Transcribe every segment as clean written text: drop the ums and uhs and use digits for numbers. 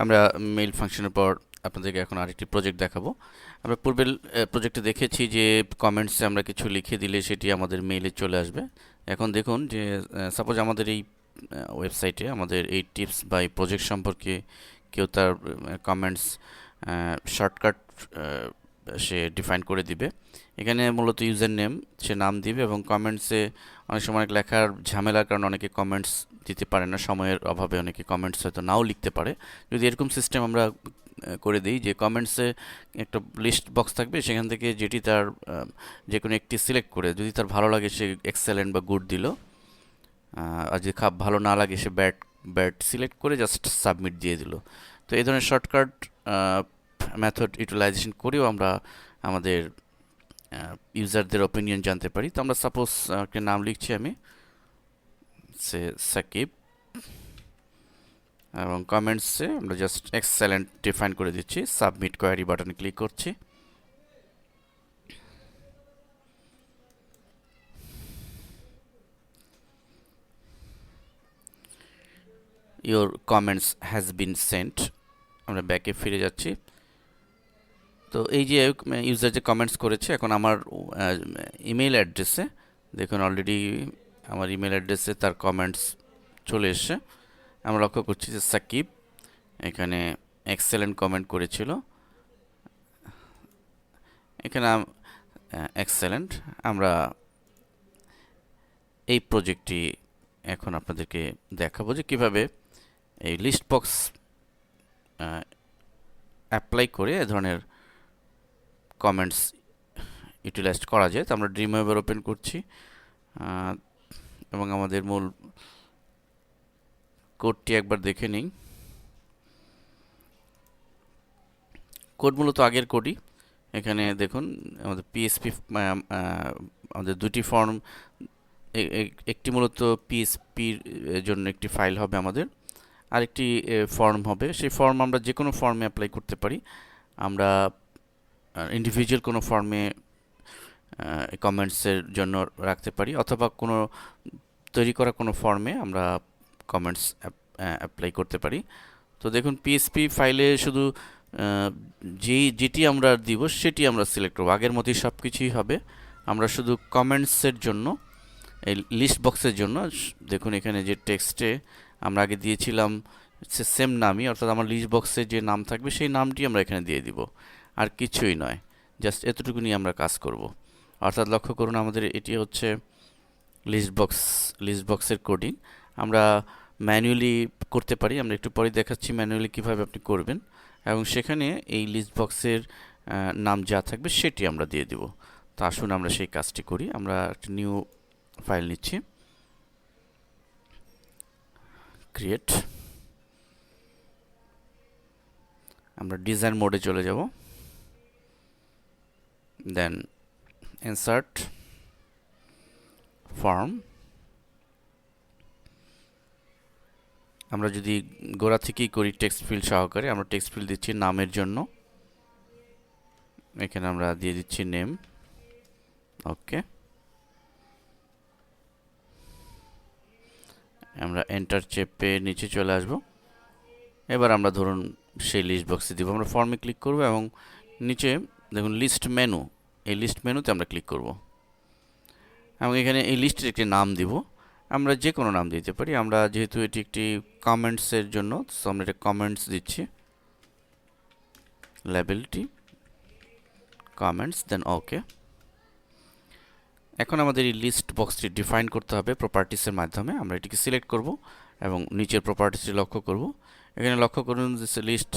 আমরা মেইল ফাংশনের পর আপনাদেরকে এখন আরেকটি প্রজেক্ট দেখাবো। আমরা পূর্বের প্রজেক্টে দেখেছি যে কমেন্টসে আমরা কিছু লিখে দিলে সেটি আমাদের মেইলে চলে আসবে। এখন দেখুন যে সাপোজ আমাদের এই ওয়েবসাইটে আমাদের এই টিপস বা এই প্রজেক্ট সম্পর্কে কেউ তার কমেন্টস শর্টকাট সে ডিফাইন করে দিবে। এখানে মূলত ইউজার নেম সে নাম দিবে এবং কমেন্টসে অনেক সময় লেখার ঝামেলার কারণে অনেকে কমেন্টস দিতে পারে না, সময়ের অভাবে অনেকে কমেন্টস হয়তো নাও লিখতে পারে। যদি এরকম সিস্টেম আমরা করে দিই যে কমেন্টসে একটা লিস্ট বক্স থাকবে, সেখান থেকে যেটি তার যে কোনো একটি সিলেক্ট করে যদি তার ভালো লাগে সে এক্সেলেন্ট বা গুড দিল, আর যদি খাপ ভালো না লাগে সে ব্যাড ব্যাড সিলেক্ট করে জাস্ট সাবমিট দিয়ে দিল। তো এই ধরনের শর্টকাট মেথড ইউটিলাইজেশন করেও আমরা আমাদের ইউজারদের ওপিনিয়ন জানতে পারি। তো আমরা সাপোজ একটা নাম লিখছি, আমি সে সাকিব, এবং কমেন্টসে আমরা জাস্ট এক্সেলেন্ট ডিফাইন করে দিচ্ছি, সাবমিট কোয়ারি বাটনে ক্লিক করছি। Your comments has been sent, আমরা ব্যাকে ফিরে যাচ্ছি। তো এই যে ইউজার যে কমেন্টস করেছে, এখন আমার ইমেল অ্যাড্রেসে দেখুন অলরেডি আমার ইমেল অ্যাড্রেসে তার কমেন্টস চলে এসছে। আমরা লক্ষ্য করছি যে সাকিব এখানে এক্সেলেন্ট কমেন্ট করেছিল, এখানে এক্সেলেন্ট। আমরা এই প্রজেক্টটি এখন আপনাদেরকে দেখাবো যে কীভাবে এই লিস্ট বক্স অ্যাপ্লাই করে এ ধরনের কমেন্টস ইউটিলাইজ করা যায়। তো আমরা ড্রিম ওয়েবার ওপেন করছি এবং আমাদের মূল কোডটি একবার দেখে নিই। কোড মূলত আগের কোডই। এখানে দেখুন আমাদের পিএসপি, আমাদের দুটি ফর্ম, একটি মূলত পিএসপির জন্য একটি ফাইল হবে আমাদের, আরেকটি ফর্ম হবে। সেই ফর্ম আমরা যে কোনো ফর্মে অ্যাপ্লাই করতে পারি। আমরা ইন্ডিভিজুয়াল কোনো ফর্মে কমেন্টসের জন্য রাখতে পারি, অথবা কোনো তৈরি করা কোনো ফর্মে আমরা কমেন্টস অ্যাপ্লাই করতে পারি। তো দেখুন পিএসপি ফাইলে শুধু যেটি আমরা দিব সেটি আমরা সিলেক্ট করব, আগের মতোই সব কিছুই হবে। আমরা শুধু কমেন্টসের জন্য, এই লিস্ট বক্সের জন্য দেখুন এখানে যে টেক্সটে আমরা আগে দিয়েছিলাম সেম নামই, অর্থাৎ আমার লিস্ট বক্সে যে নাম থাকবে সেই নামটি আমরা এখানে দিয়ে দিব, আর কিছুই নয়। জাস্ট এতটুকু নিয়ে আমরা কাজ করব। অর্থাৎ লক্ষ্য করুন আমাদের এটি হচ্ছে লিস্ট বক্সের কোডিং। আমরা ম্যানুয়ালি করতে পারি, আমরা একটু পরে দেখাচ্ছি ম্যানুয়ালি কীভাবে আপনি করবেন, এবং সেখানে এই লিস্ট বক্সের নাম যা থাকবে সেটি আমরা দিয়ে দিব। তো আসুন আমরা সেই কাজটি করি। আমরা একটা নিউ ফাইল নিচ্ছি, ক্রিয়েট, আমরা ডিজাইন মোডে চলে যাব, দেন ইনসার্ট ফর্ম। আমরা যদি গোড়া থেকেই করি টেক্সট ফিল্ড সহকারে, আমরা টেক্সট ফিল্ড দিচ্ছি নামের জন্য, এখানে আমরা দিয়ে দিচ্ছি নেম। ওকে, আমরা এন্টার চেপে নিচে চলে আসব। এবার আমরা ধরুন সেই লিস্ট বক্সে দিব, আমরা ফর্মে ক্লিক করব এবং নিচে দেখুন লিস্ট মেনু, এই লিস্ট মেনুতে আমরা ক্লিক করব এবং এখানে এই লিস্টের একটি নাম দিব। আমরা যে কোনো নাম দিতে পারি। আমরা যেহেতু এটি একটি কমেন্টসের জন্য, তো আমরা এটা কমেন্টস দিচ্ছি, লেবেলটি কমেন্টস, দেন ওকে। এখন আমাদের এই লিস্ট বক্সটি ডিফাইন করতে হবে প্রপার্টিসের মাধ্যমে। আমরা এটিকে সিলেক্ট করব এবং নিচের প্রপার্টিসটি লক্ষ্য করব। এখানে লক্ষ্য করুন যে list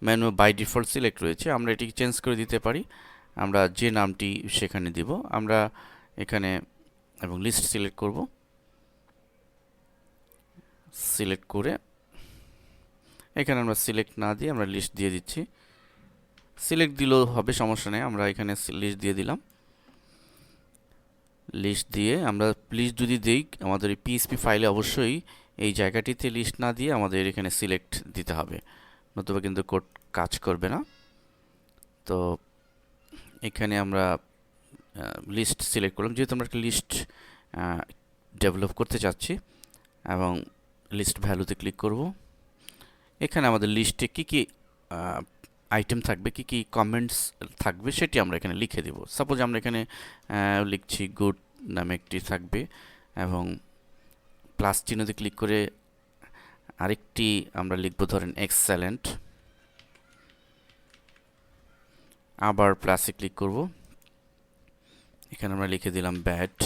menu by default select রয়েছে, আমরা এটিকে চেঞ্জ করে দিতে পারি। আমরা যে নামটি সেখানে দিব, আমরা এখানে এবং লিস্ট সিলেক্ট করব, সিলেক্ট করে এখানে আমরা সিলেক্ট না দিয়ে আমরা লিস্ট দিয়ে দিচ্ছি। সিলেক্ট দিলেও হবে, সমস্যা নেই, আমরা এখানে লিস্ট দিয়ে দিলাম। লিস্ট দিয়ে আমরা লিস্ট যদি দিই, আমাদের এই পিএসপি ফাইলে অবশ্যই এই জায়গাটিতে লিস্ট না দিয়ে আমাদের এখানে সিলেক্ট দিতে হবে, নতুবা কিন্তু কোড কাজ করবে না। তো এখানে আমরা লিস্ট সিলেক্ট করলাম, যেহেতু আমরা একটা লিস্ট ডেভেলপ করতে চাচ্ছি, এবং লিস্ট ভ্যালুতে ক্লিক করব। এখানে আমাদের লিস্টে কি কি আইটেম থাকবে, কি কি কমেন্টস থাকবে সেটি আমরা এখানে লিখে দেব। সাপোজ আমরা এখানে লিখছি গুড নামে একটি থাকবে, এবং প্লাস চিহ্নতে ক্লিক করে আরেকটি আমরা লিখব ধরেন এক্সেলেন্ট, আবার প্লাসে ক্লিক করব, এখানে আমরা লিখে দিলাম ব্যাড।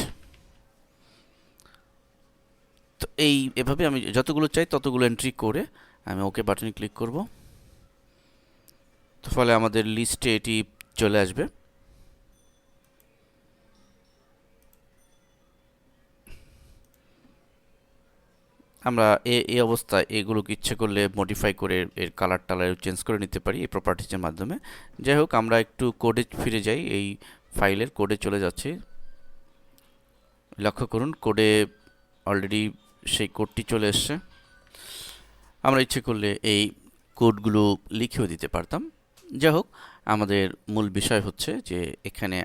তো এভাবে আমি যতগুলো চাই ততগুলো এন্ট্রি করে আমি ওকে বাটনে ক্লিক করব। তো ফলে আমাদের লিস্টে এটি চলে আসবে। আমরা এই অবস্থায় এগুলোকে ইচ্ছে করলে মডিফাই করে এর কালার টালার চেঞ্জ করে নিতে পারি এই প্রপার্টিজের মাধ্যমে। যাই হোক, আমরা একটু কোডে ফিরে যাই, এই ফাইলের কোডে চলে যাচ্ছি। লক্ষ্য করুন কোডে অলরেডি সেই কোডটি চলে এসছে। আমরা ইচ্ছে করলে এই কোডগুলো লিখেও দিতে পারতাম। যাই হোক, আমাদের মূল বিষয় হচ্ছে যে এখানে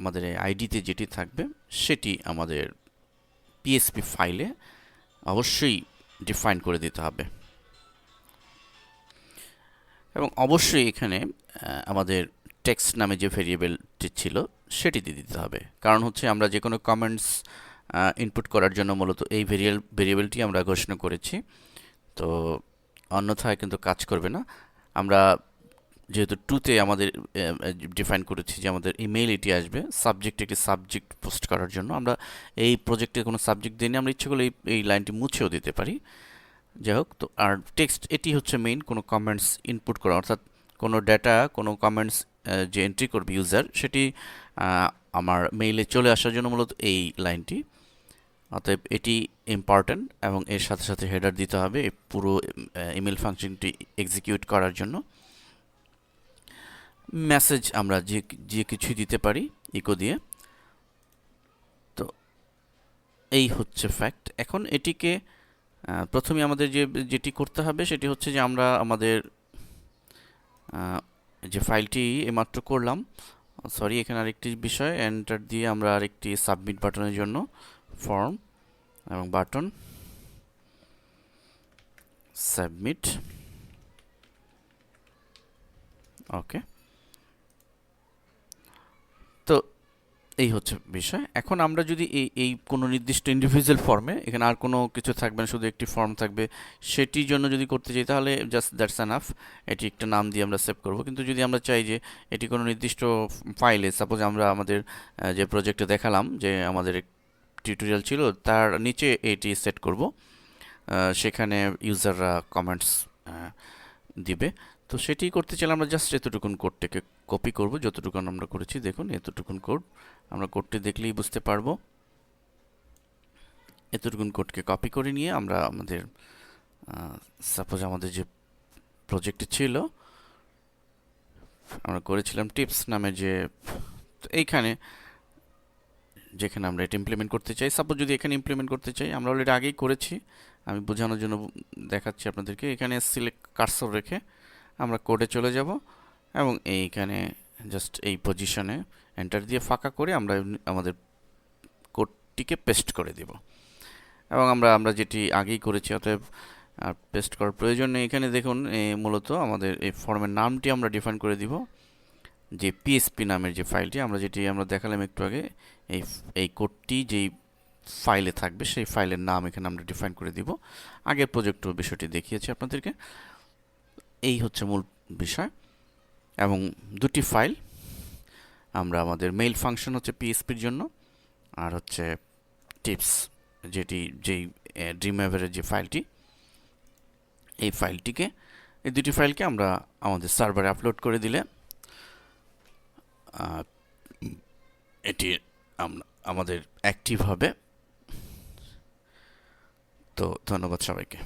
আমাদের আইডিতে যেটি থাকবে সেটি আমাদের পিএসপি ফাইলে অবশ্যই ডিফাইন করে দিতে হবে, এবং অবশ্যই এখানে আমাদের টেক্সট নামে যে ভেরিয়েবলটি ছিল সেটি দিয়ে দিতে হবে। কারণ হচ্ছে আমরা যে কোনো কমেন্টস ইনপুট করার জন্য মূলত এই ভেরিয়েবলটি আমরা ঘোষণা করেছি, তো অন্যথায় কিন্তু কাজ করবে না। আমরা যেহেতু টুতে আমাদের ডিফাইন করেছি যে আমাদের ইমেইল এটি আসবে, সাবজেক্ট একটি সাবজেক্ট পোস্ট করার জন্য আমরা এই প্রজেক্টে কোনো সাবজেক্ট দিই না, আমরা ইচ্ছে করলে এই লাইনটি মুছেও দিতে পারি। যাই হোক, তো আর টেক্সট এটি হচ্ছে মেইন, কোনো কমেন্টস ইনপুট করা, অর্থাৎ কোনো ডেটা, কোনো কমেন্টস যে এন্ট্রি করবে ইউজার, সেটি আমার মেইলে চলে আসার জন্য মূলত এই লাইনটি। অতএব এটি ইম্পর্ট্যান্ট, এবং এর সাথে সাথে হেডার দিতে হবে এই পুরো ইমেল ফাংশনটি এক্সিকিউট করার জন্য। মেসেজ আমরা যে কিছুই দিতে পারি ইকো দিয়ে। তো এই হচ্ছে ফ্যাক্ট। এখন এটিকে প্রথমে আমাদের যেটি করতে হবে সেটি হচ্ছে যে আমরা আমাদের যে ফাইলটি এইমাত্র করলাম, সরি এখানে আরেকটি বিষয়, এন্টার দিয়ে আমরা আরেকটি সাবমিট বাটনের জন্য ফর্ম এবং বাটন সাবমিট, ওকে। তো এই হচ্ছে বিষয়। এখন আমরা যদি এই কোনো নির্দিষ্ট ইন্ডিভিজুয়াল ফর্মে, এখানে আর কোনো কিছু থাকবে না, শুধু একটি ফর্ম থাকবে, সেটির জন্য যদি করতে চাই তাহলে জাস্ট দ্যাটস এনাফ, এটি একটা নাম দিয়ে আমরা সেভ করব। কিন্তু যদি আমরা চাই যে এটি কোনো নির্দিষ্ট ফাইলে, সাপোজ আমরা আমাদের যে প্রজেক্টে দেখালাম যে আমাদের টিউটোরিয়াল ছিল তার নিচে এটি সেট করব, সেখানে ইউজাররা কমেন্টস দিবে। তো সেটি করতে চাইলে আমরা জাস্ট এতটুকুন কোডটাকে কপি করব, যতটুকুন আমরা করেছি দেখুন এতটুকুন কোড, আমরা কোডটি দেখলেই বুঝতে পারবো। এতটুকুন কোডকে কপি করে নিয়ে আমরা আমাদের সাপোজ আমাদের যে প্রজেক্টটি ছিল আমরা করেছিলাম টিপস নামে, যে এইখানে যেখানে আমরা এটা ইমপ্লিমেন্ট করতে চাই, সাপোজ যদি এখানে ইমপ্লিমেন্ট করতে চাই, আমরা অলরেডি আগেই করেছি, আমি বোঝানোর জন্য দেখাচ্ছি আপনাদেরকে। এখানে সিলেক্ট কার্সর রেখে আমরা কোডে চলে যাব, এবং এইখানে জাস্ট এই পজিশনে এন্টার দিয়ে ফাঁকা করে আমরা আমাদের কোডটিকে পেস্ট করে দেব, এবং আমরা যেটি আগেই করেছি, অতএব পেস্ট করার প্রয়োজন নেই। এখানে দেখুন মূলত আমাদের এই ফর্মের নামটি আমরা ডিফাইন করে দিব, যে পিএসপি নামের যে ফাইলটি যেটি আমরা দেখালাম একটু আগে, এই কোডটি যেই ফাইলে থাকবে সেই ফাইলের নাম এখানে আমরা ডিফাইন করে দিব। আগের প্রজেক্টও বিষয়টি দেখিয়েছি আপনাদেরকে। এই হচ্ছে মূল বিষয়, এবং দুটি ফাইল আমরা আমাদের মেইল ফাংশন হচ্ছে পিএসপির জন্য, আর হচ্ছে টিপস যেই ড্রিমওয়েভারের যে ফাইলটি, এই দুটি ফাইলকে আমরা আমাদের সার্ভারে আপলোড করে দিলে এটি আমাদের অ্যাক্টিভ হবে। তো ধন্যবাদ সবাইকে।